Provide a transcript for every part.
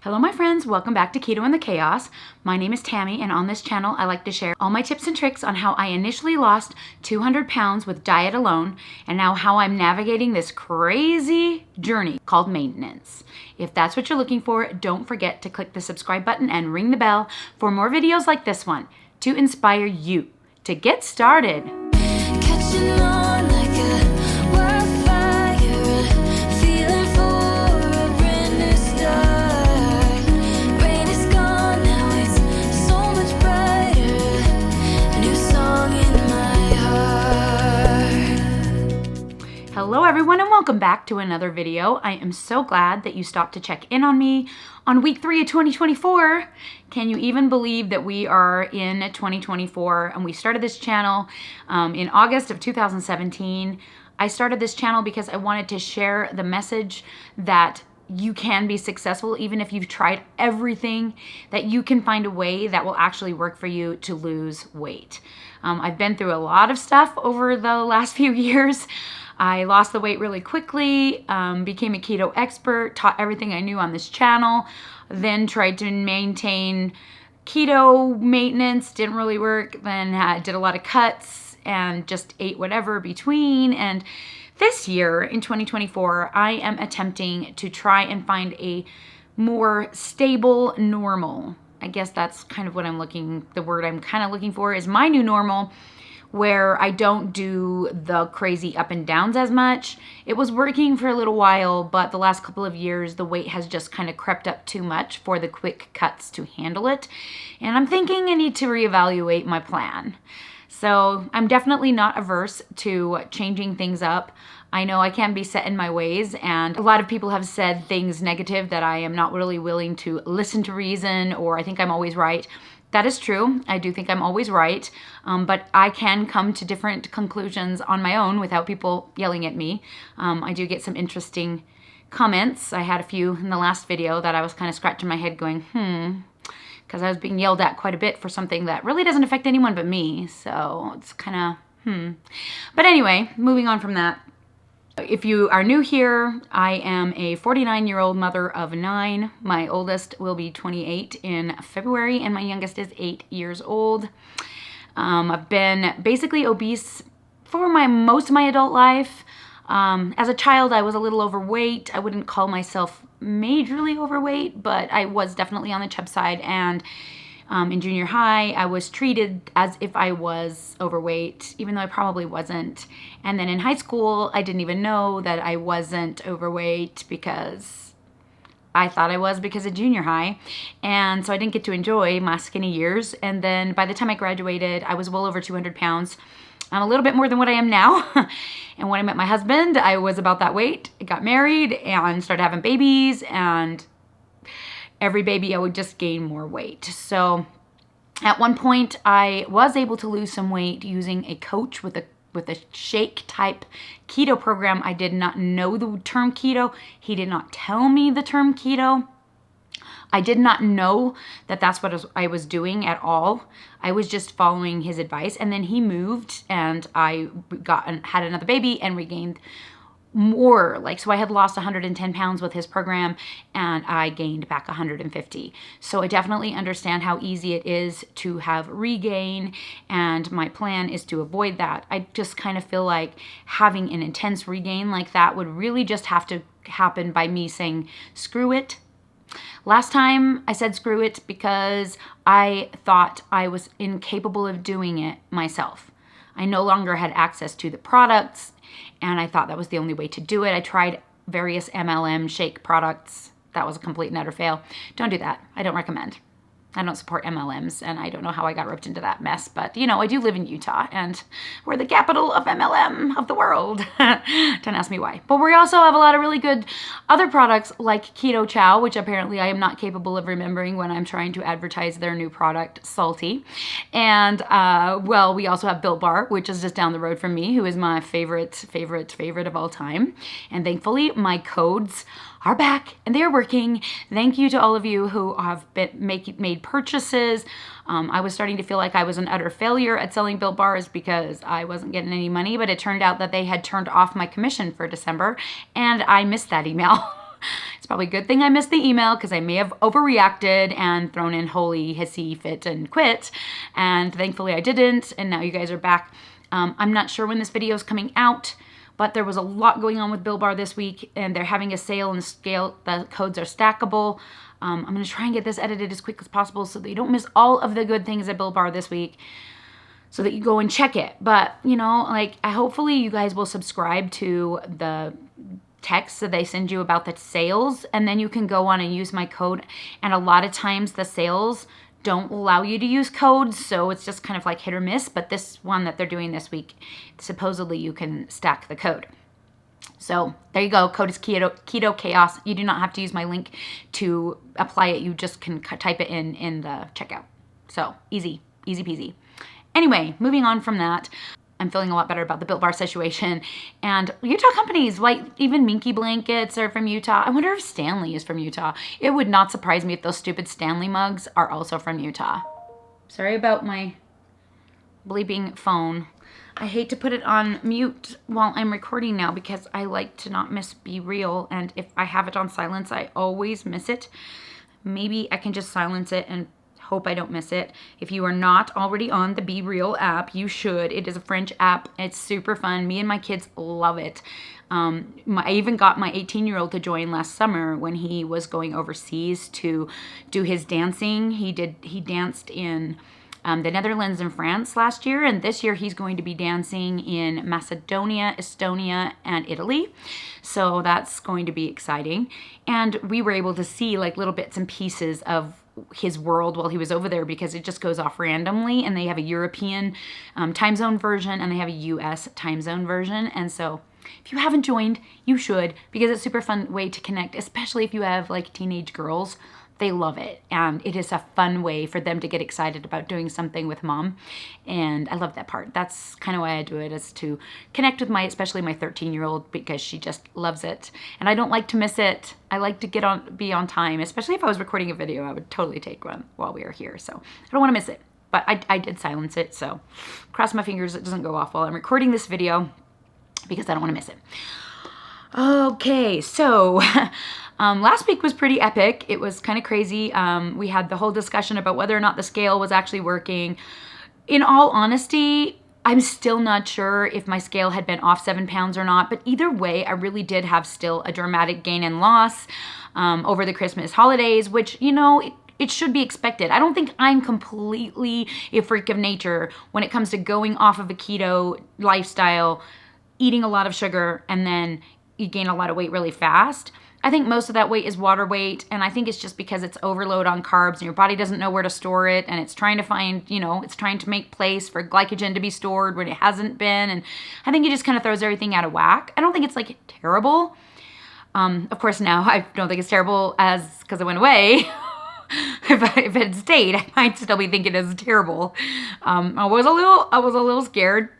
Hello my friends, welcome back to Keto and the Chaos. My name is Tammy, and on this channel I like to share all my tips and tricks on how I initially lost 200 pounds with diet alone, and now how I'm navigating this crazy journey called maintenance. If that's what you're looking for, don't forget to click the subscribe button and ring the bell for more videos like this one to inspire you to get started. Catching on like a wildfire, feeling for a brand new start. Rain is gone, now it's so much brighter. A new song in my heart. Hello everyone and welcome back to another video. I am so glad that you stopped to check in on me on week 3 of 2024. Can you even believe that we are in 2024 and we started this channel in August of 2017. I started this channel because I wanted to share the message that you can be successful even if you've tried everything, that you can find a way that will actually work for you to lose weight. I've been through a lot of stuff over the last few years. I lost the weight really quickly, became a keto expert, taught everything I knew on this channel, then tried to maintain keto maintenance, didn't really work, then did a lot of cuts and just ate whatever between. And this year in 2024, I am attempting to try and find a more stable normal. I guess that's kind of what the word I'm kind of looking for is my new normal, where I don't do the crazy up and downs as much. It was working for a little while, but the last couple of years, the weight has just kind of crept up too much for the quick cuts to handle it. And I'm thinking I need to reevaluate my plan. So I'm definitely not averse to changing things up. I know I can be set in my ways, and a lot of people have said things negative that I am not really willing to listen to reason, or I think I'm always right. That is true. I do think I'm always right, but I can come to different conclusions on my own without people yelling at me. I do get some interesting comments. I had a few in the last video that I was kind of scratching my head going, because I was being yelled at quite a bit for something that really doesn't affect anyone but me. So it's kind of, But anyway, moving on from that. If you are new here, I am a 49-year-old mother of 9. My oldest will be 28 in February, and my youngest is 8 years old. I've been basically obese for most of my adult life. As a child, I was a little overweight. I wouldn't call myself majorly overweight, but I was definitely on the chub side, and in junior high, I was treated as if I was overweight, even though I probably wasn't. And then in high school, I didn't even know that I wasn't overweight because I thought I was because of junior high. And so I didn't get to enjoy my skinny years. And then by the time I graduated, I was well over 200 pounds. I'm a little bit more than what I am now. And when I met my husband, I was about that weight. I got married and started having babies, and every baby I would just gain more weight. So at one point I was able to lose some weight using a coach with a shake type keto program. I did not know the term keto. He did not tell me the term keto. I did not know that that's what I was doing at all. I was just following his advice, and then he moved and I had another baby and regained more. So I had lost 110 pounds with his program, and I gained back 150. So I definitely understand how easy it is to have regain, and my plan is to avoid that. I just kind of feel like having an intense regain like that would really just have to happen by me saying, screw it. Last time I said screw it because I thought I was incapable of doing it myself. I no longer had access to the products, and I thought that was the only way to do it. I tried various MLM shake products. That was a complete and utter fail. Don't do that. I don't recommend. I don't support MLMs, and I don't know how I got roped into that mess, but I do live in Utah, and we're the capital of MLM of the world. Don't ask me why. But we also have a lot of really good other products like Keto Chow, which apparently I am not capable of remembering when I'm trying to advertise their new product, Salty. And, we also have Built Bar, which is just down the road from me, who is my favorite of all time. And thankfully, my codes are back and they are working. Thank you to all of you who have made purchases. I was starting to feel like I was an utter failure at selling Built Bars because I wasn't getting any money, but it turned out that they had turned off my commission for December, and I missed that email. It's probably a good thing I missed the email because I may have overreacted and thrown in holy, hissy, fit, and quit. And thankfully I didn't. And now you guys are back. I'm not sure when this video is coming out, but there was a lot going on with Built Bar this week, and they're having a sale and the codes are stackable. I'm going to try and get this edited as quick as possible so that you don't miss all of the good things at Built Bar this week, so that you go and check it. But, you know, like, hopefully you guys will subscribe to the texts that they send you about the sales, and then you can go on and use my code. And a lot of times the sales don't allow you to use codes, so it's just kind of like hit or miss. But this one that they're doing this week, supposedly you can stack the code. So there you go. Code is Keto Chaos. You do not have to use my link to apply it. You just can type it in the checkout. So easy peasy. Anyway, moving on from that, I'm feeling a lot better about the Built Bar situation. And Utah companies, like even Minky Blankets are from Utah. I wonder if Stanley is from Utah. It would not surprise me if those stupid Stanley mugs are also from Utah. Sorry about my bleeping phone. I hate to put it on mute while I'm recording now because I like to not miss Be Real. And if I have it on silence, I always miss it. Maybe I can just silence it and hope I don't miss it. If you are not already on the Be Real app, you should. It is a French app. It's super fun. Me and my kids love it. I even got my 18-year-old to join last summer when he was going overseas to do his dancing. He danced in the Netherlands and France last year, and this year he's going to be dancing in Macedonia, Estonia, and Italy. So that's going to be exciting. And we were able to see like little bits and pieces of his world while he was over there because it just goes off randomly, and they have a European time zone version and they have a US time zone version. And so if you haven't joined, you should, because it's a super fun way to connect, especially if you have like teenage girls. They love it, and it is a fun way for them to get excited about doing something with mom, and I love that part. That's kind of why I do it, is to connect with especially my 13-year-old, because she just loves it, and I don't like to miss it. I like to be on time, especially if I was recording a video. I would totally take one while we are here, so I don't want to miss it, but I did silence it, so cross my fingers it doesn't go off while I'm recording this video because I don't want to miss it. Okay, so last week was pretty epic. It was kind of crazy. We had the whole discussion about whether or not the scale was actually working. In all honesty, I'm still not sure if my scale had been off 7 pounds or not, but either way, I really did have still a dramatic gain and loss over the Christmas holidays, which, you know, it should be expected. I don't think I'm completely a freak of nature when it comes to going off of a keto lifestyle, eating a lot of sugar, and then you gain a lot of weight really fast. I think most of that weight is water weight, and I think it's just because it's overload on carbs and your body doesn't know where to store it, and it's trying to find, you know, it's trying to make place for glycogen to be stored when it hasn't been, and I think it just kind of throws everything out of whack. I don't think it's like terrible. Of course now I don't think it's terrible because it went away. If it had stayed, I might still be thinking it's terrible. I was a little scared,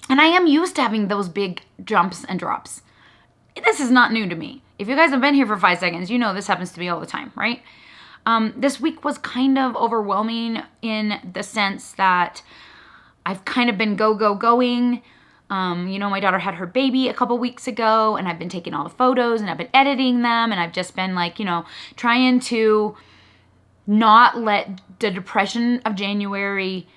and I am used to having those big jumps and drops. This is not new to me. If you guys have been here for 5 seconds, you know this happens to me all the time, right? This week was kind of overwhelming in the sense that I've kind of been going. You know, my daughter had her baby a couple weeks ago, and I've been taking all the photos, and I've been editing them, and I've just been like, you know, trying to not let the depression of January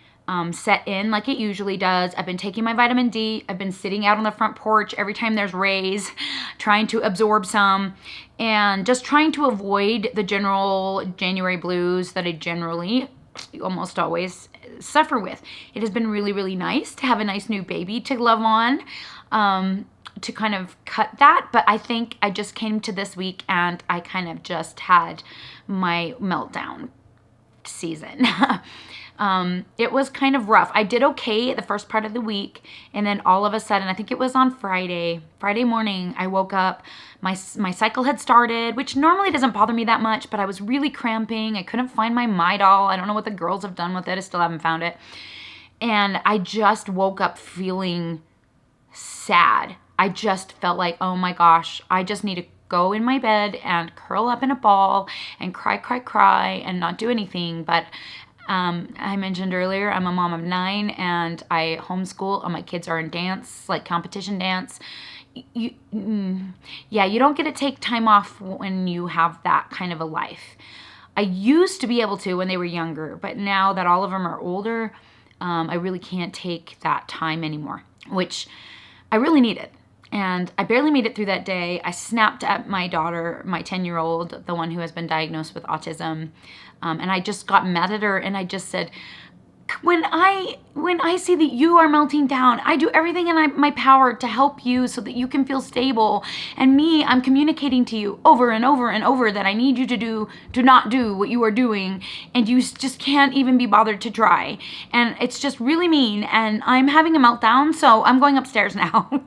set in like it usually does. I've been taking my vitamin D. I've been sitting out on the front porch every time there's rays, trying to absorb some, and just trying to avoid the general January blues that I generally almost always suffer with. It has been really, really nice to have a nice new baby to love on, to kind of cut that. But I think I just came to this week and I kind of just had my meltdown season. It was kind of rough. I did okay the first part of the week, and then all of a sudden, I think it was on Friday morning, I woke up, my cycle had started, which normally doesn't bother me that much, but I was really cramping. I couldn't find my Midol. I don't know what the girls have done with it. I still haven't found it. And I just woke up feeling sad. I just felt like, oh my gosh, I just need to go in my bed and curl up in a ball and cry and not do anything. But I mentioned earlier, I'm a mom of 9 and I homeschool. All my kids are in dance, like competition dance. yeah, you don't get to take time off when you have that kind of a life. I used to be able to when they were younger, but now that all of them are older, I really can't take that time anymore, which I really needed. And I barely made it through that day. I snapped at my daughter, my 10-year-old, the one who has been diagnosed with autism. And I just got mad at her and I just said, when I see that you are melting down, I do everything in my power to help you so that you can feel stable. And me, I'm communicating to you over and over and over that I need you to not do what you are doing. And you just can't even be bothered to try. And it's just really mean. And I'm having a meltdown, so I'm going upstairs now.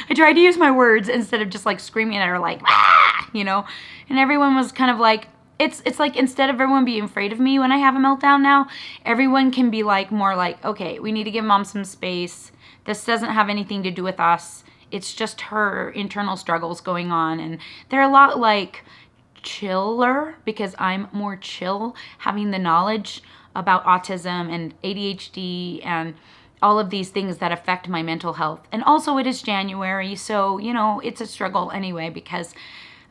I tried to use my words instead of just like screaming at her like, ah, you know, and everyone was kind of like, it's like instead of everyone being afraid of me when I have a meltdown now, everyone can be like more like, okay, we need to give mom some space. This doesn't have anything to do with us. It's just her internal struggles going on. And they're a lot like chiller because I'm more chill, having the knowledge about autism and ADHD and all of these things that affect my mental health. And also it is January, so, you know, it's a struggle anyway because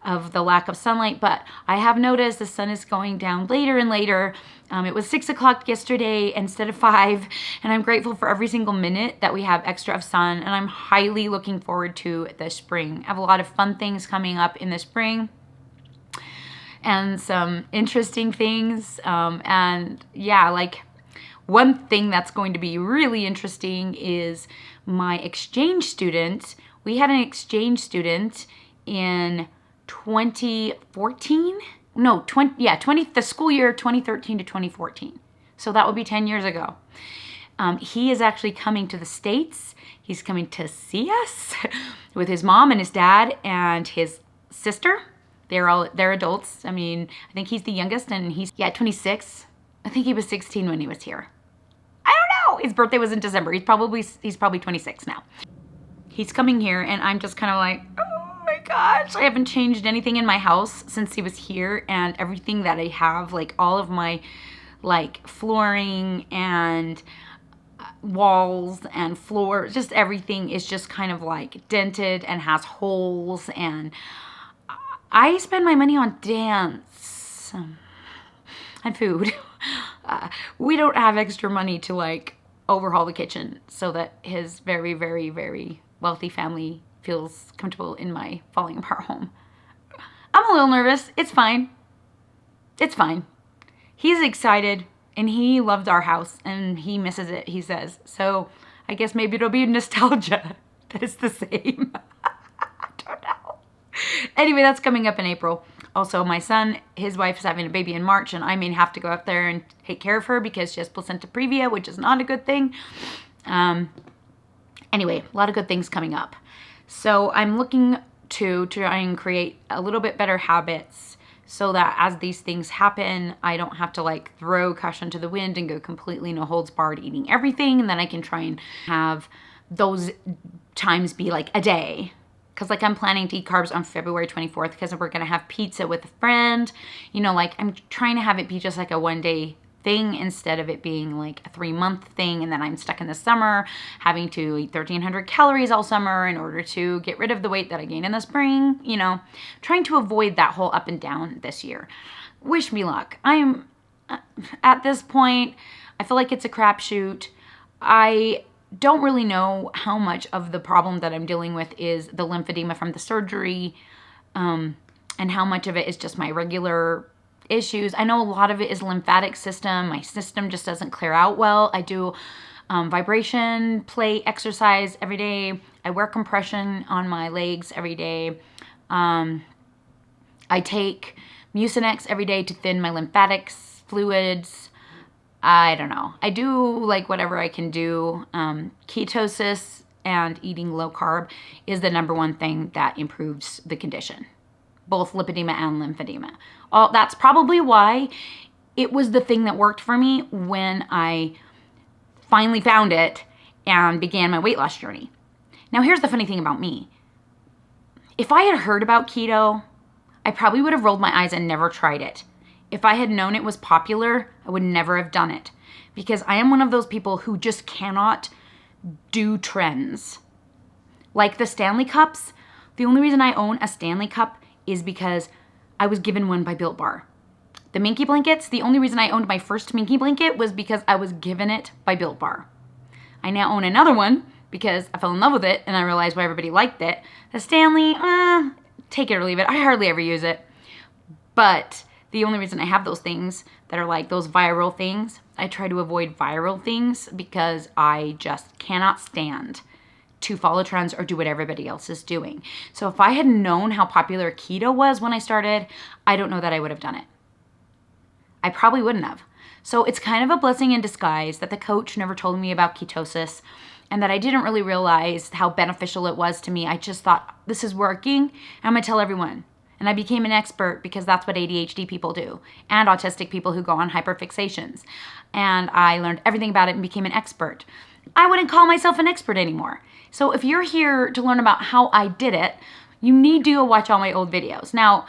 of the lack of sunlight. But I have noticed the sun is going down later and later. It was 6 o'clock yesterday instead of 5, and I'm grateful for every single minute that we have extra of sun, and I'm highly looking forward to the spring. I have a lot of fun things coming up in the spring and some interesting things. And yeah, like one thing that's going to be really interesting is my exchange student. We had an exchange student in 2014. No, the school year 2013 to 2014. So that would be 10 years ago. He is actually coming to the States. He's coming to see us with his mom and his dad and his sister. They're adults. I mean, I think he's the youngest and he's 26. I think he was 16 when he was here. I don't know. His birthday was in December. He's probably 26 now. He's coming here and I'm just kind of like, oh my gosh. I haven't changed anything in my house since he was here, and everything that I have, like all of my like flooring and walls and floor, just everything is just kind of like dented and has holes, and I spend my money on dance and food. We don't have extra money to like overhaul the kitchen so that his very, very, very wealthy family feels comfortable in my falling apart home. I'm a little nervous. It's fine. It's fine. He's excited and he loved our house and he misses it, he says. So I guess maybe it'll be nostalgia that is the same. I don't know. Anyway, that's coming up in April. Also, my son, his wife is having a baby in March, and I may have to go up there and take care of her because she has placenta previa, which is not a good thing. Anyway, a lot of good things coming up. So I'm looking to try and create a little bit better habits so that as these things happen, I don't have to like throw caution to the wind and go completely no holds barred eating everything. And then I can try and have those times be like a day. Because like I'm planning to eat carbs on February 24th because we're going to have pizza with a friend. You know, like I'm trying to have it be just like a one-day thing instead of it being like a 3-month thing. And then I'm stuck in the summer having to eat 1,300 calories all summer in order to get rid of the weight that I gained in the spring. You know, trying to avoid that whole up and down this year. Wish me luck. I'm at this point, I feel like it's a crapshoot. I don't really know how much of the problem that I'm dealing with is the lymphedema from the surgery, and how much of it is just my regular issues. I know a lot of it is lymphatic system. My system just doesn't clear out well. I do vibration plate exercise every day. I wear compression on my legs every day. I take Mucinex every day to thin my lymphatics fluids. I don't know. I do like whatever I can do. Ketosis and eating low carb is the number one thing that improves the condition, both lipedema and lymphedema. That's probably why it was the thing that worked for me when I finally found it and began my weight loss journey. Now, here's the funny thing about me. If I had heard about keto, I probably would have rolled my eyes and never tried it. If I had known it was popular, I would never have done it because I am one of those people who just cannot do trends. Like the Stanley Cups, the only reason I own a Stanley Cup is because I was given one by Built Bar. The Minky blankets, the only reason I owned my first Minky blanket was because I was given it by Built Bar. I now own another one because I fell in love with it and I realized why everybody liked it. The Stanley, take it or leave it. I hardly ever use it. But the only reason I have those things that are like those viral things, I try to avoid viral things because I just cannot stand to follow trends or do what everybody else is doing. So if I had known how popular keto was when I started, I don't know that I would have done it. I probably wouldn't have. So it's kind of a blessing in disguise that the coach never told me about ketosis and that I didn't really realize how beneficial it was to me. I just thought, this is working, I'm gonna tell everyone. And I became an expert because that's what ADHD people do and autistic people who go on hyperfixations. And I learned everything about it and became an expert. I wouldn't call myself an expert anymore. So if you're here to learn about how I did it, you need to go watch all my old videos. Now,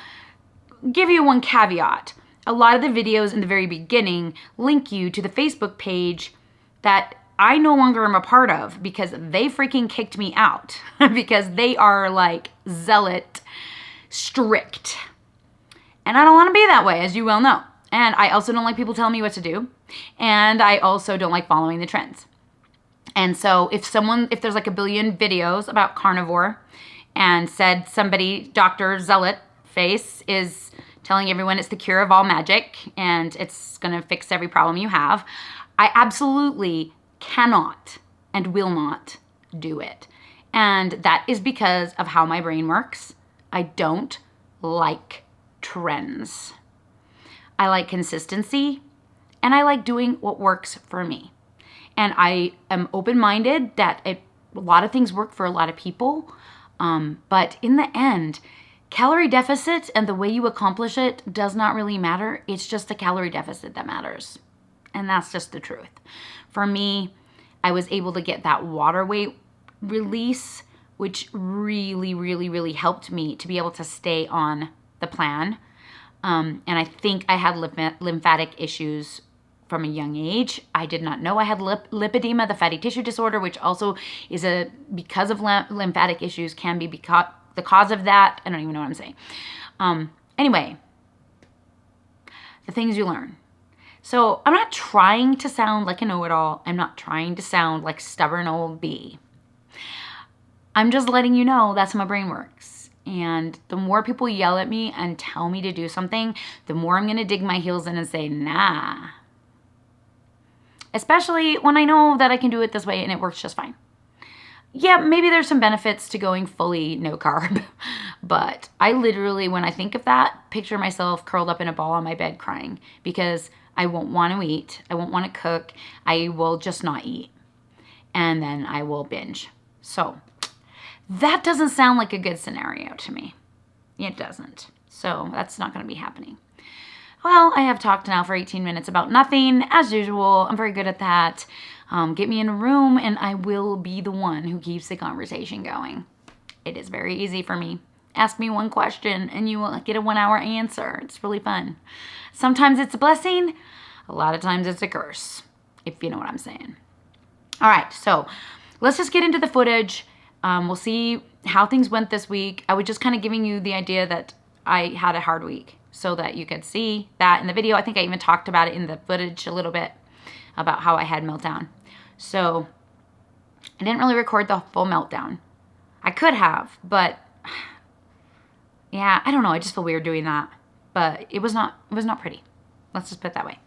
give you one caveat. A lot of the videos in the very beginning link you to the Facebook page that I no longer am a part of because they freaking kicked me out because they are like zealot strict. And I don't want to be that way, as you well know. And I also don't like people telling me what to do. And I also don't like following the trends. And so if there's like a billion videos about carnivore and said somebody, Dr. Zealot Face, is telling everyone it's the cure of all magic and it's going to fix every problem you have, I absolutely cannot and will not do it. And that is because of how my brain works. I don't like trends. I like consistency and I like doing what works for me. And I am open-minded that a lot of things work for a lot of people. But in the end, calorie deficit and the way you accomplish it does not really matter. It's just the calorie deficit that matters. And that's just the truth. For me, I was able to get that water weight release, which really, really, really helped me to be able to stay on the plan. And I think I had lymphatic issues from a young age. I did not know I had lipedema, the fatty tissue disorder, which also is because of lymphatic issues, can be the cause of that. I don't even know what I'm saying. Anyway, the things you learn. So I'm not trying to sound like a know-it-all. I'm not trying to sound like stubborn old bee. I'm just letting you know that's how my brain works. And the more people yell at me and tell me to do something, the more I'm going to dig my heels in and say, nah. Especially when I know that I can do it this way and it works just fine. Yeah, maybe there's some benefits to going fully no carb. But I literally, when I think of that, picture myself curled up in a ball on my bed crying because I won't want to eat. I won't want to cook. I will just not eat. And then I will binge. So that doesn't sound like a good scenario to me. It doesn't. So that's not going to be happening. Well, I have talked now for 18 minutes about nothing. As usual, I'm very good at that. Get me in a room and I will be the one who keeps the conversation going. It is very easy for me. Ask me one question and you will get a 1 hour answer. It's really fun. Sometimes it's a blessing. A lot of times it's a curse, if you know what I'm saying. All right, so let's just get into the footage. We'll see how things went this week. I was just kind of giving you the idea that I had a hard week so that you could see that in the video. I think I even talked about it in the footage a little bit about how I had meltdown. So I didn't really record the full meltdown. I could have, but yeah, I don't know. I just feel weird doing that. But it was not pretty. Let's just put it that way.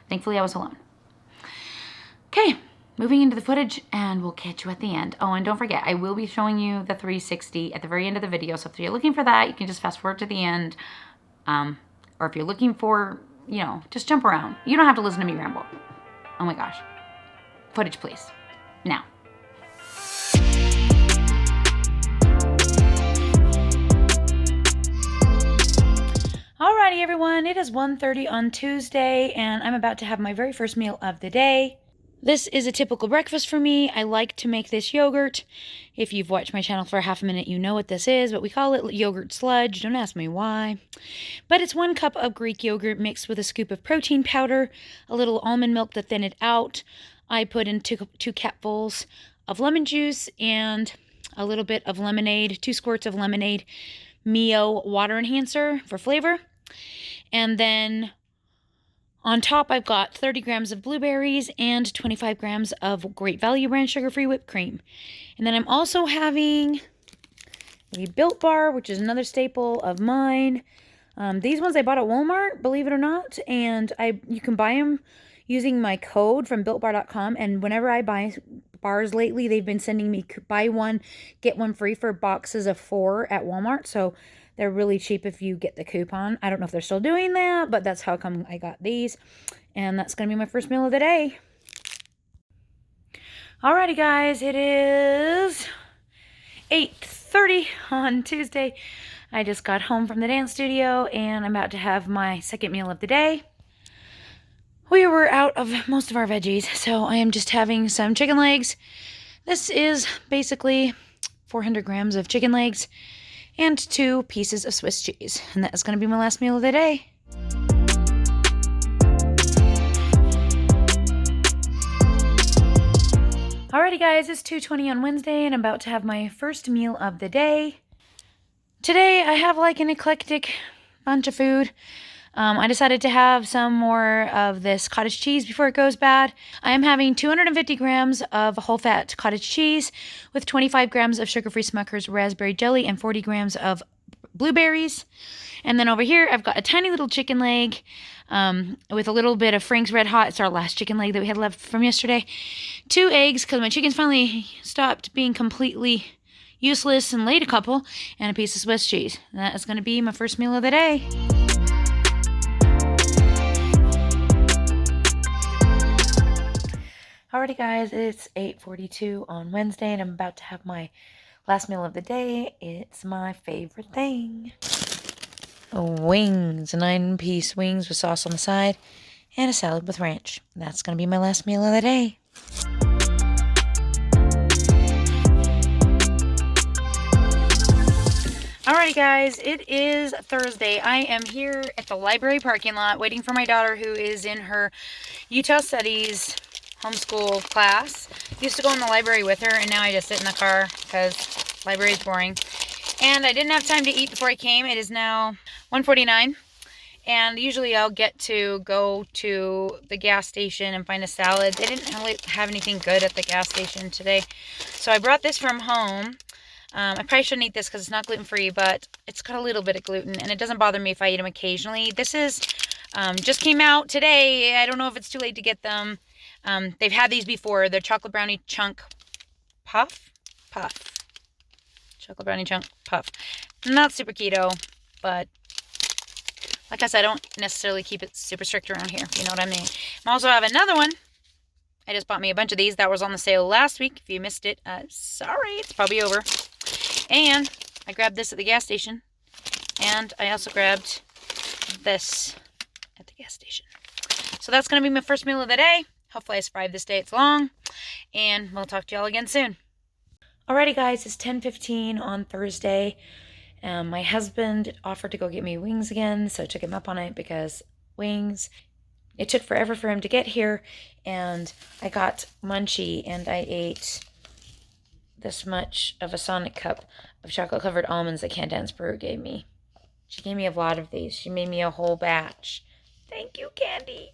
Thankfully, I was alone. Okay, moving into the footage, and we'll catch you at the end. Oh, and don't forget, I will be showing you the 360 at the very end of the video. So if you're looking for that, you can just fast forward to the end. Or if you're looking for, just jump around. You don't have to listen to me ramble. Oh my gosh. Footage, please. Now. Alrighty, everyone. It is 1:30 on Tuesday, and I'm about to have my very first meal of the day. This is a typical breakfast for me. I like to make this yogurt. If you've watched my channel for half a minute, you know what this is, but we call it yogurt sludge. Don't ask me why. But it's 1 cup of Greek yogurt mixed with a scoop of protein powder, a little almond milk to thin it out. I put in two cupfuls of lemon juice and a little bit of lemonade, 2 squirts of lemonade, Mio water enhancer for flavor. And then on top, I've got 30 grams of blueberries and 25 grams of Great Value brand sugar-free whipped cream. And then I'm also having a Built Bar, which is another staple of mine. These ones I bought at Walmart, believe it or not, and you can buy them using my code from BuiltBar.com. And whenever I buy bars lately, they've been sending me buy one, get one free for boxes of 4 at Walmart. So they're really cheap if you get the coupon. I don't know if they're still doing that, but that's how come I got these. And that's going to be my first meal of the day. Alrighty, guys, it is 8:30 on Tuesday. I just got home from the dance studio, and I'm about to have my second meal of the day. We were out of most of our veggies, so I am just having some chicken legs. This is basically 400 grams of chicken legs and 2 pieces of Swiss cheese. And that is going to be my last meal of the day. Alrighty, guys, it's 2:20 on Wednesday, and I'm about to have my first meal of the day. Today, I have like an eclectic bunch of food. I decided to have some more of this cottage cheese before it goes bad. I am having 250 grams of whole-fat cottage cheese with 25 grams of sugar-free Smucker's raspberry jelly and 40 grams of blueberries. And then over here, I've got a tiny little chicken leg with a little bit of Frank's Red Hot. It's our last chicken leg that we had left from yesterday. 2 eggs, because my chickens finally stopped being completely useless and laid a couple, and a piece of Swiss cheese. And that is going to be my first meal of the day. Alrighty, guys, it's 8:42 on Wednesday, and I'm about to have my last meal of the day. It's my favorite thing. Wings, 9-piece wings with sauce on the side, and a salad with ranch. That's going to be my last meal of the day. Alrighty, guys, it is Thursday. I am here at the library parking lot waiting for my daughter, who is in her Utah Studies homeschool class. Used to go in the library with her, and now I just sit in the car because library is boring. And I didn't have time to eat before I came. It is now 1:49, and usually I'll get to go to the gas station and find a salad. They didn't really have anything good at the gas station today, so I brought this from home. I probably shouldn't eat this because it's not gluten-free, but it's got a little bit of gluten, and it doesn't bother me if I eat them occasionally. This is just came out today. I don't know if it's too late to get them. They've had these before. They're chocolate brownie chunk puff. Chocolate brownie chunk puff. Not super keto, but like I said, I don't necessarily keep it super strict around here, if you know what I mean. I also have another one. I just bought me a bunch of these. That was on the sale last week. If you missed it, sorry, it's probably over. And I grabbed this at the gas station. And I also grabbed this at the gas station. So that's going to be my first meal of the day. Hopefully I survive this day. It's long. And we'll talk to y'all again soon. Alrighty, guys, it's 10:15 on Thursday. My husband offered to go get me wings again, so I took him up on it because wings. It took forever for him to get here, and I got munchy, and I ate this much of a Sonic cup of chocolate-covered almonds that Candace Brew gave me. She gave me a lot of these. She made me a whole batch. Thank you, Candy.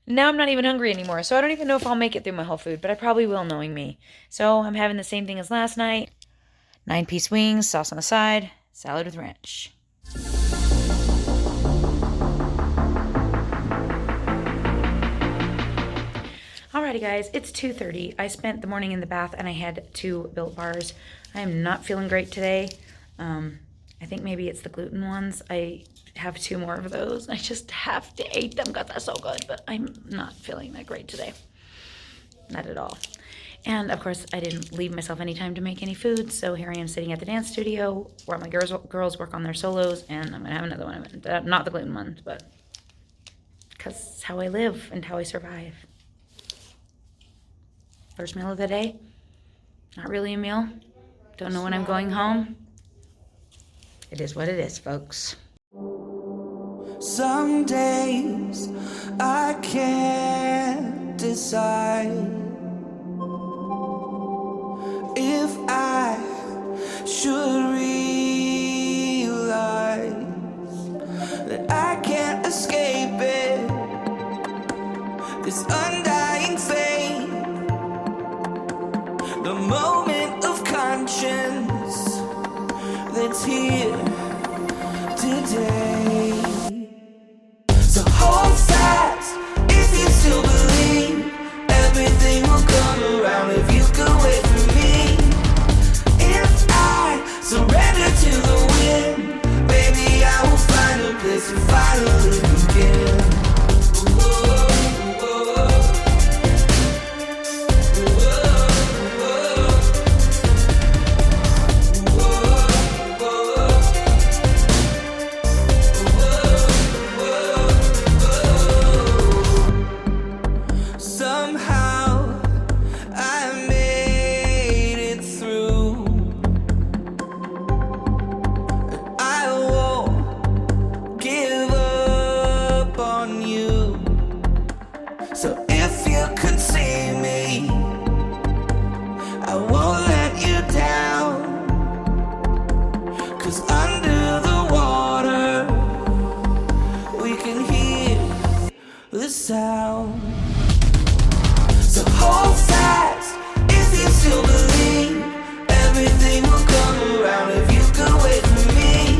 Now I'm not even hungry anymore, so I don't even know if I'll make it through my whole food, but I probably will, knowing me. So I'm having the same thing as last night. 9-piece wings, sauce on the side, salad with ranch. Alrighty, guys, it's 2:30. I spent the morning in the bath, and I had 2 Built Bars. I am not feeling great today. I think maybe it's the gluten ones. I have 2 more of those. I just have to eat them because they're so good, but I'm not feeling that great today. Not at all. And, of course, I didn't leave myself any time to make any food, so here I am sitting at the dance studio where my girls work on their solos, and I'm going to have another one of it. Not the gluten ones, but because it's how I live and how I survive. First meal of the day. Not really a meal. Don't know when I'm going home. It is what it is, folks. Some days I can't decide if I should realize that I can't escape it. This undying fate, the moment of conscience that's here today. So hold fast if you still believe everything will come around if you could wait for me. If I surrender to the wind, maybe I will find a place to finally begin. Somehow I made it through. I won't give up on you. So if you could see me, I won't let you down. 'Cause under the water we can hear the sound. So hold fast if you still believe everything will come around if you could wait for me.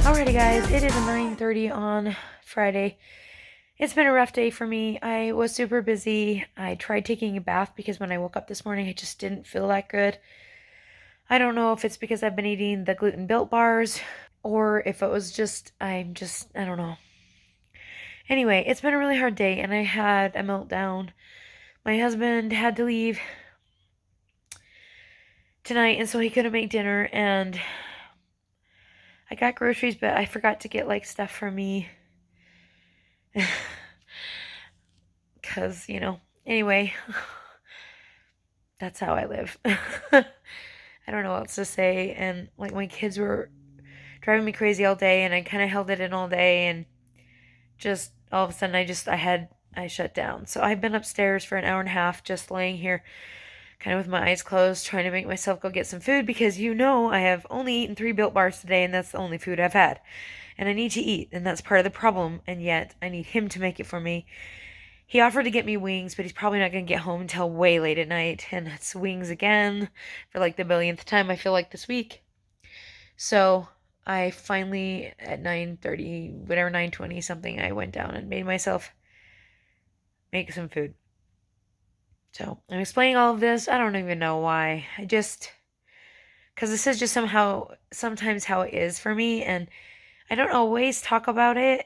Alrighty guys, it is 9:30 on Friday. It's been a rough day for me. I was super busy. I tried taking a bath because when I woke up this morning I just didn't feel that good. I don't know if it's because I've been eating the gluten built bars or if it was just, I don't know. Anyway, it's been a really hard day and I had a meltdown. My husband had to leave tonight and so he couldn't make dinner, and I got groceries but I forgot to get like stuff for me. Cause, anyway, that's how I live. I don't know what else to say, and like my kids were driving me crazy all day and I kind of held it in all day, and just all of a sudden I shut down. So I've been upstairs for an hour and a half just laying here kind of with my eyes closed trying to make myself go get some food because I have only eaten 3 Built Bars today and that's the only food I've had. And I need to eat, and that's part of the problem, and yet I need him to make it for me. He offered to get me wings, but he's probably not going to get home until way late at night, and it's wings again for like the billionth time I feel like this week. So I finally, at 9:30, whatever, 9:20 something, I went down and made myself make some food. So I'm explaining all of this. I don't even know why. Because this is just sometimes how it is for me, and I don't always talk about it.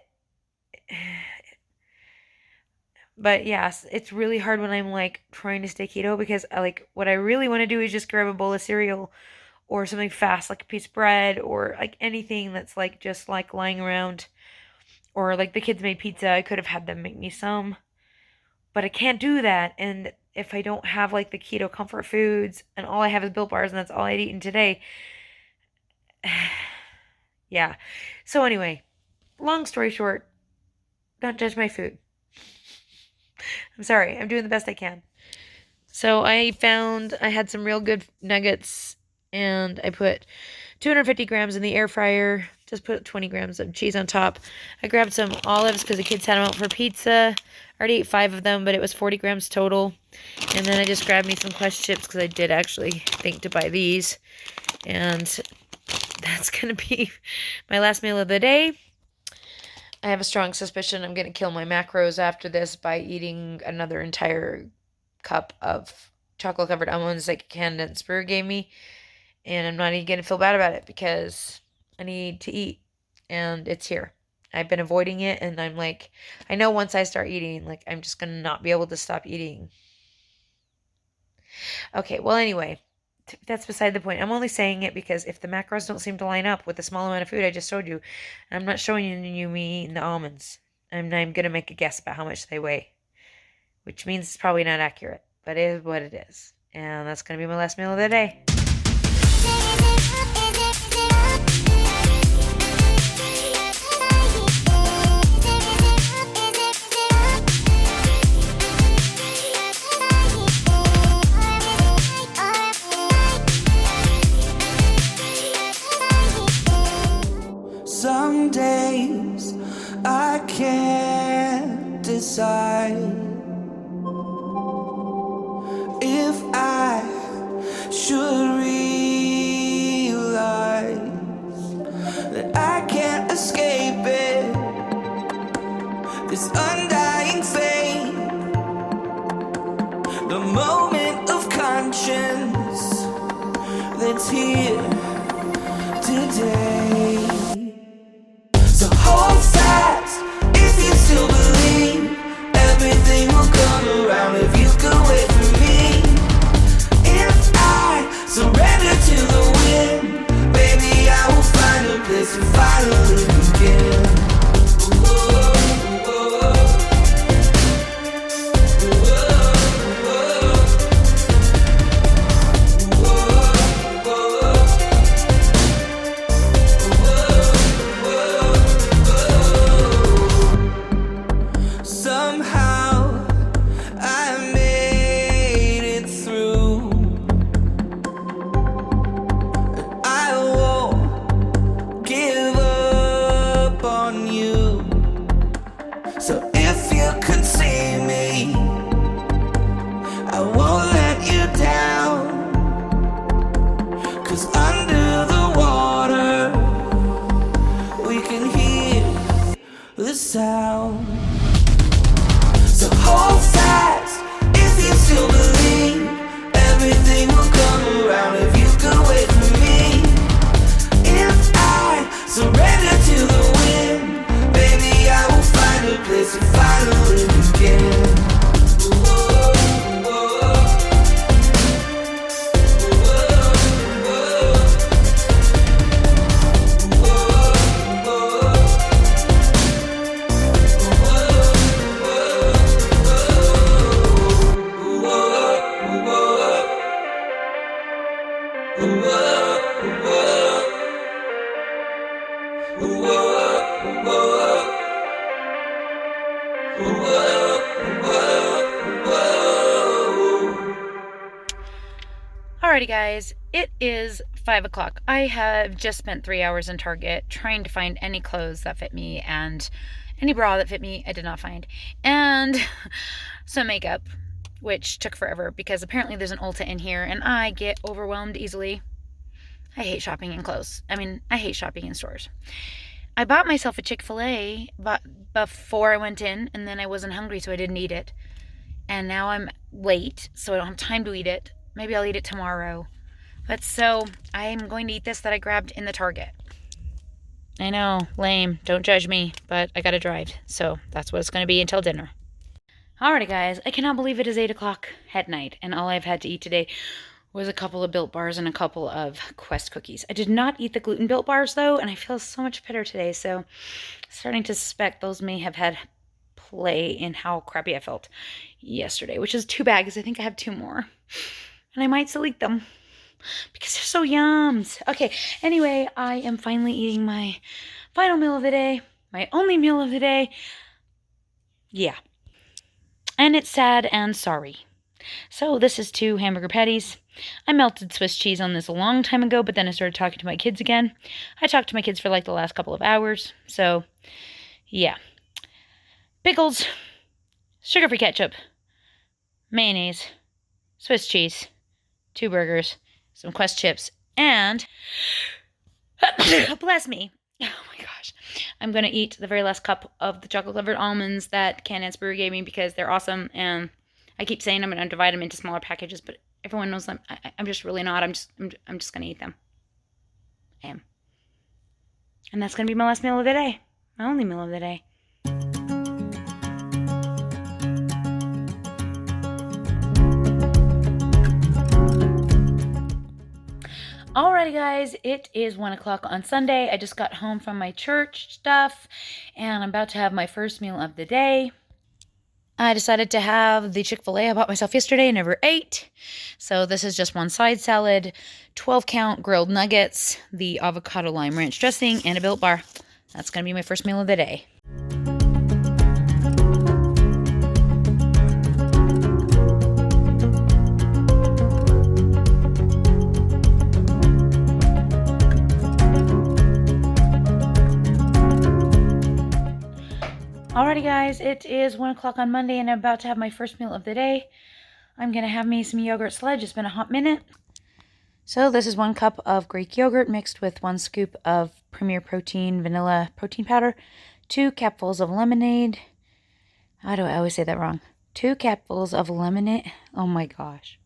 But yes, it's really hard when I'm like trying to stay keto because what I really want to do is just grab a bowl of cereal or something fast like a piece of bread or like anything that's like just like lying around, or like the kids made pizza. I could have had them make me some, but I can't do that. And if I don't have like the keto comfort foods and all I have is Built Bars and that's all I'd eaten today. Yeah. So anyway, long story short, don't judge my food. I'm sorry. I'm doing the best I can. So I had some real good nuggets and I put 250 grams in the air fryer. Just put 20 grams of cheese on top. I grabbed some olives because the kids had them out for pizza. I already ate 5 of them, but it was 40 grams total. And then I just grabbed me some Quest chips because I did actually think to buy these. And that's going to be my last meal of the day. I have a strong suspicion I'm going to kill my macros after this by eating another entire cup of chocolate-covered almonds like Candace and Spur gave me. And I'm not even going to feel bad about it because I need to eat. And it's here. I've been avoiding it, and I'm like, I know once I start eating, like, I'm just going to not be able to stop eating. Okay, well, anyway, that's beside the point. I'm only saying it because if the macros don't seem to line up with the small amount of food I just showed you, and I'm not showing you me eating the almonds, I'm going to make a guess about how much they weigh, which means it's probably not accurate, but it is what it is. And that's going to be my last meal of the day. I can't decide if I should realize that I can't escape it, this undying fate, the moment of conscience that's here today. So hold fast if you still believe everything will come around if you could wait for me. If I surrender to the wind, maybe I will find a place to finally begin. Somehow I made it through. I won't give up on you. So if you could see me, I won't let you down. 'Cause under the water we can hear the sound. So hold fast if you still believe everything will come around if you could wait for me. If I surrender to the wind, maybe I will find a place to finally begin. Alrighty guys, it is 5 o'clock. I have just spent 3 hours in Target trying to find any clothes that fit me and any bra that fit me. I did not find. And some makeup, which took forever because apparently there's an Ulta in here and I get overwhelmed easily. I hate shopping in clothes. I hate shopping in stores. I bought myself a Chick-fil-A before I went in, and then I wasn't hungry, so I didn't eat it. And now I'm late, so I don't have time to eat it. Maybe I'll eat it tomorrow. But so, I'm going to eat this that I grabbed in the Target. I know, lame. Don't judge me, but I gotta drive. So, that's what it's going to be until dinner. Alrighty guys, I cannot believe it is 8 o'clock at night, and all I've had to eat today was a couple of Built Bars and a couple of Quest cookies. I did not eat the gluten Built Bars though, and I feel so much better today, so starting to suspect those may have had play in how crappy I felt yesterday, which is too bad because I think I have 2 more. And I might still eat them because they're so yums. Okay, anyway, I am finally eating my final meal of the day, my only meal of the day. Yeah. And it's sad and sorry. So this is 2 hamburger patties. I melted Swiss cheese on this a long time ago, but then I started talking to my kids again. I talked to my kids for like the last couple of hours. So, yeah. Pickles, sugar-free ketchup, mayonnaise, Swiss cheese, 2 burgers, some Quest chips, and bless me. Oh my gosh. I'm going to eat the very last cup of the chocolate-covered almonds that Can Brewery gave me because they're awesome, and I keep saying I'm going to divide them into smaller packages, but everyone knows I'm just really not. I'm just going to eat them. I am. And that's going to be my last meal of the day. My only meal of the day. Alrighty guys, it is 1 o'clock on Sunday. I just got home from my church stuff and I'm about to have my first meal of the day. I decided to have the Chick-fil-A I bought myself yesterday, never ate. So this is just 1 side salad, 12 count grilled nuggets, the avocado lime ranch dressing, and a Built Bar. That's going to be my first meal of the day. Alrighty guys, it is 1 o'clock on Monday and I'm about to have my first meal of the day. I'm going to have me some yogurt sludge. It's been a hot minute. So this is 1 cup of Greek yogurt mixed with 1 scoop of Premier Protein vanilla protein powder, 2 capfuls of lemonade. How do I always say that wrong? 2 capfuls of lemonade. Oh my gosh.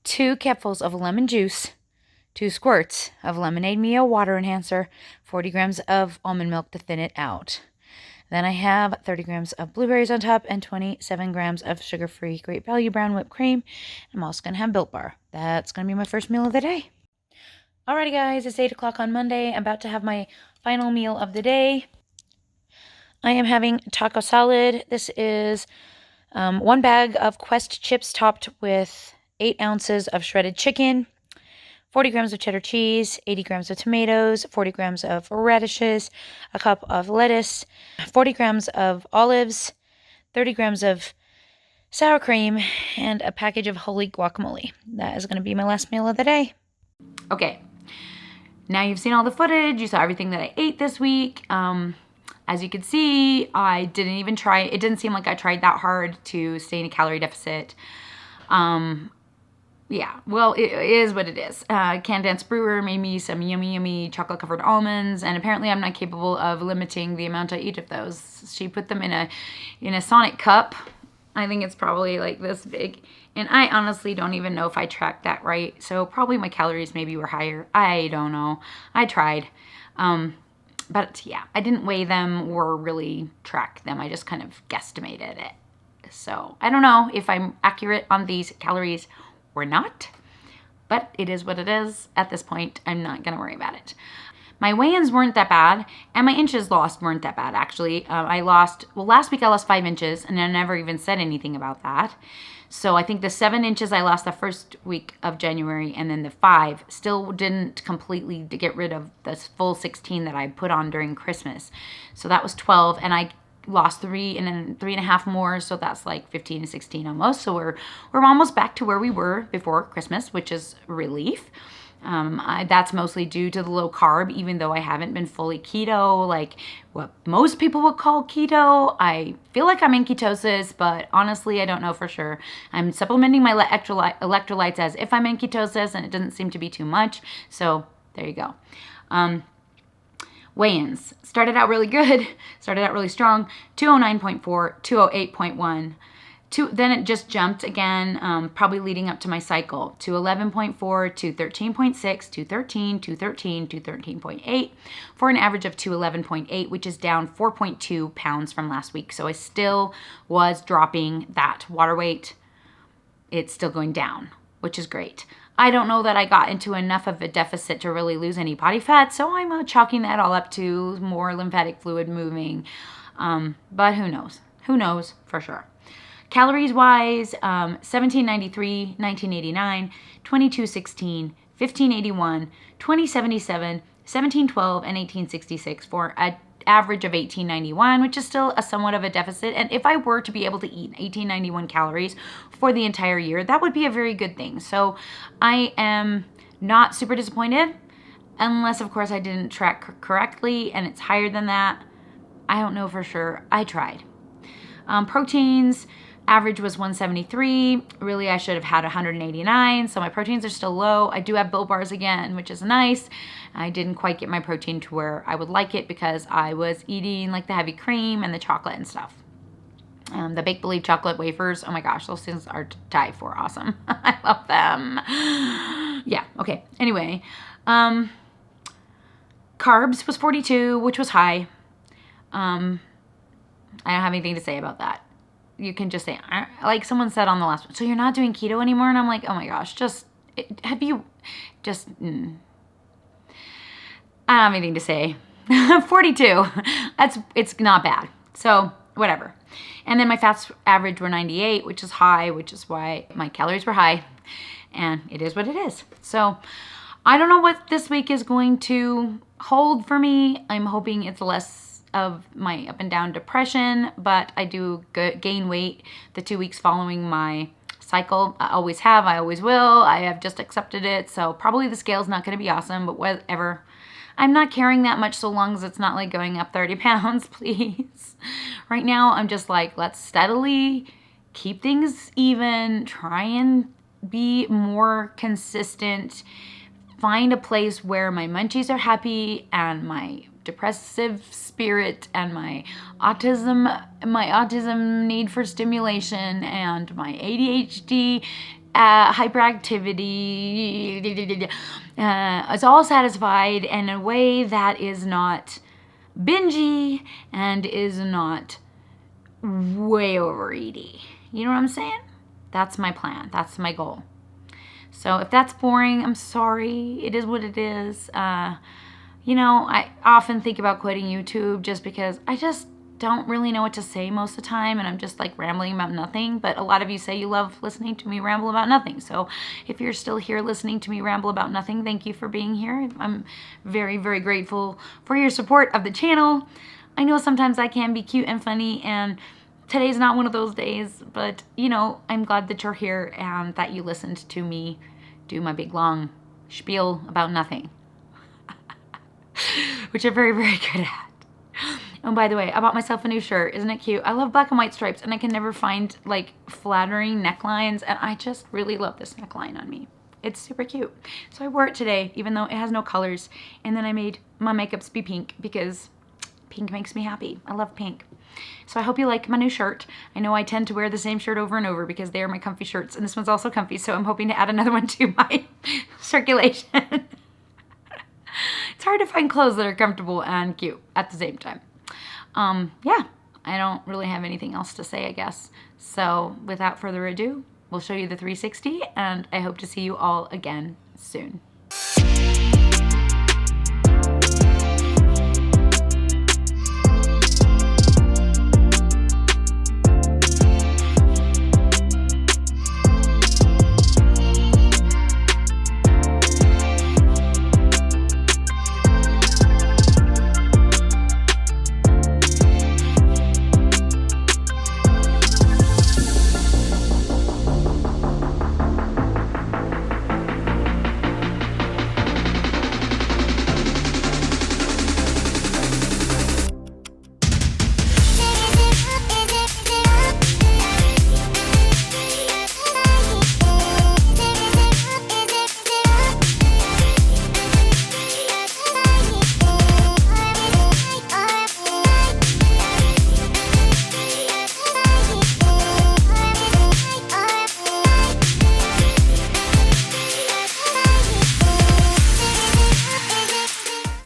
2 capfuls of lemon juice, 2 squirts of Lemonade Mio water enhancer, 40 grams of almond milk to thin it out. Then I have 30 grams of blueberries on top and 27 grams of sugar-free Great Value brown whipped cream. I'm also going to have Built Bar. That's going to be my first meal of the day. Alrighty guys, it's 8 o'clock on Monday. I'm about to have my final meal of the day. I am having taco salad. This is 1 bag of Quest chips topped with 8 ounces of shredded chicken, 40 grams of cheddar cheese, 80 grams of tomatoes, 40 grams of radishes, a cup of lettuce, 40 grams of olives, 30 grams of sour cream, and a package of whole wheat guacamole. That is going to be my last meal of the day. Okay, now you've seen all the footage. You saw everything that I ate this week. As you can see, I didn't even try. It didn't seem like I tried that hard to stay in a calorie deficit. Yeah, well, it is what it is. Candance Brewer made me some yummy chocolate-covered almonds, and apparently I'm not capable of limiting the amount I eat of those. She put them in a Sonic cup. I think it's probably like this big, and I honestly don't even know if I tracked that right. So probably my calories maybe were higher. I don't know. I tried. But yeah, I didn't weigh them or really track them. I just kind of guesstimated it. So I don't know if I'm accurate on these calories or not, but it is what it is. At this point, I'm not gonna worry about it. My weigh-ins weren't that bad, and my inches lost weren't that bad, actually. Last week I lost 5 inches, and I never even said anything about that. So I think the 7 inches I lost the first week of January, and then the 5 still didn't completely get rid of the full 16 that I put on during Christmas. So that was 12, and I lost 3 and then 3.5 more, so that's like 15 to 16 almost. So we're almost back to where we were before Christmas, which is a relief. That's mostly due to the low carb, even though I haven't been fully keto, like what most people would call keto. I feel like I'm in ketosis, but honestly, I don't know for sure. I'm supplementing my electrolytes as if I'm in ketosis, and it doesn't seem to be too much. So there you go. Weigh-ins. Started out really good. Started out really strong. 209.4, 208.1. Then it just jumped again, probably leading up to my cycle. 211.4, 213.6, 213, 213, 213.8, for an average of 211.8, which is down 4.2 pounds from last week. So I still was dropping that water weight. It's still going down, which is great. I don't know that I got into enough of a deficit to really lose any body fat, so I'm chalking that all up to more lymphatic fluid moving. But who knows? Who knows for sure? Calories wise, 1793, 1989, 2216, 1581, 2077, 1712, and 1866 for an average of 1891, which is still a somewhat of a deficit. And if I were to be able to eat 1891 calories for the entire year, that would be a very good thing. So I am not super disappointed, unless of course I didn't track correctly and it's higher than that. I don't know for sure. I tried. Proteins, average was 173. Really, I should have had 189. So my proteins are still low. I do have Built Bars again, which is nice. I didn't quite get my protein to where I would like it because I was eating like the heavy cream and the chocolate and stuff. The Baked Believe chocolate wafers, oh my gosh, those things are to die for awesome. I love them. Yeah, okay. Anyway, carbs was 42, which was high. I don't have anything to say about that. You can just say, like someone said on the last one, so you're not doing keto anymore? And I'm like, oh my gosh, I don't have anything to say. 42, it's not bad. So whatever. And then my fats average were 98, which is high, which is why my calories were high. And it is what it is. So I don't know what this week is going to hold for me. I'm hoping it's less of my up and down depression, but I do gain weight the 2 weeks following my cycle. I always have, I always will. I have just accepted it. So probably the scale's not going to be awesome, but whatever. I'm not caring that much so long as it's not like going up 30 pounds, please. Right now, I'm just like, let's steadily keep things even, try and be more consistent, find a place where my munchies are happy and my depressive spirit and my autism need for stimulation and my ADHD hyperactivity is all satisfied in a way that is not bingy and is not way overeaty. You know what I'm saying? That's my plan. That's my goal. So if that's boring, I'm sorry. It is what it is. You know, I often think about quitting YouTube just because I just don't really know what to say most of the time, and I'm just like rambling about nothing. But a lot of you say you love listening to me ramble about nothing. So if you're still here listening to me ramble about nothing, thank you for being here. I'm very, very grateful for your support of the channel. I know sometimes I can be cute and funny, and today's not one of those days, but you know, I'm glad that you're here and that you listened to me do my big long spiel about nothing, which I'm very, very good at. Oh, by the way, I bought myself a new shirt. Isn't it cute? I love black and white stripes, and I can never find like flattering necklines, and I just really love this neckline on me. It's super cute. So I wore it today, even though it has no colors, and then I made my makeups be pink because pink makes me happy. I love pink. So I hope you like my new shirt. I know I tend to wear the same shirt over and over because they are my comfy shirts, and this one's also comfy, so I'm hoping to add another one to my circulation. It's hard to find clothes that are comfortable and cute at the same time. Yeah, I don't really have anything else to say, I guess. So without further ado, we'll show you the 360, and I hope to see you all again soon.